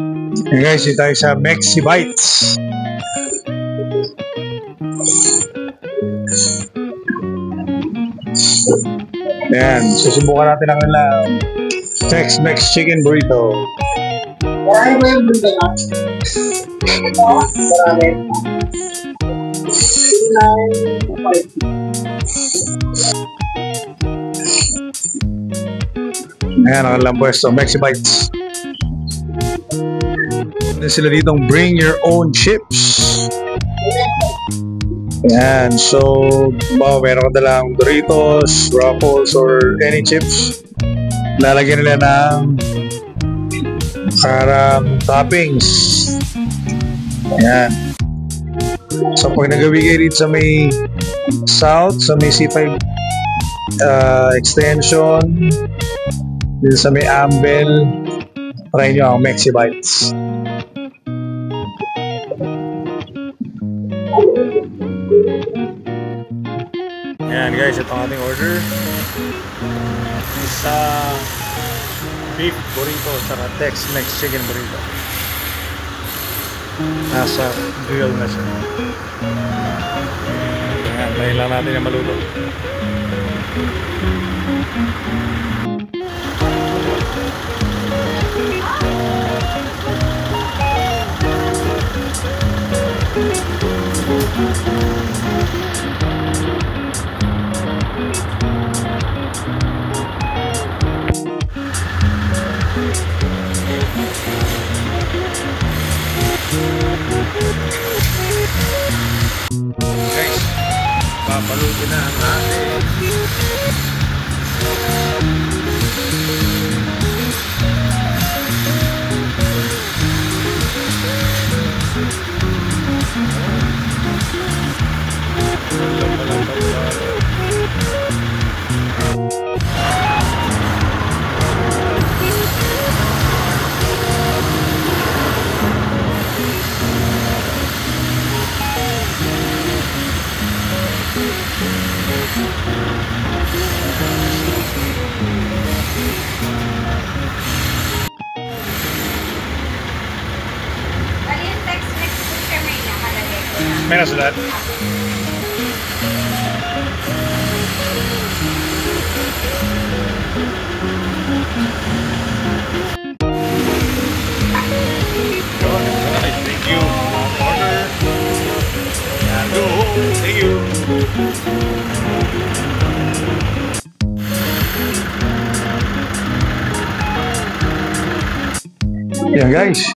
Hey guys, dito tayo sa Mexi Bites. Ayan, susubukan natin ang Tex-Mex Chicken Burrito. Marami ba yung burrito na? Marami. Ayan, ang kanilang pwesto, Mexi Bites. Sila ditong bring your own chips. Ayan, so meron ka dalang Doritos, Ruffles, or any chips. Lalagyan nila ng parang toppings. Ayan. So pag nagawi kayo dito sa may South, sa may C5 extension, dito sa may Ambel, try nyo ang Mexi Bites. Ayan guys, ito ang ating order. Isa beef burrito at Tex-Mex chicken burrito. Nasa grill na siya. Ayan, tayo lang natin yung maluto. Guys, papaluto na ang ating may nasulat. Thank you. Order. And go home. Thank you. Yan guys,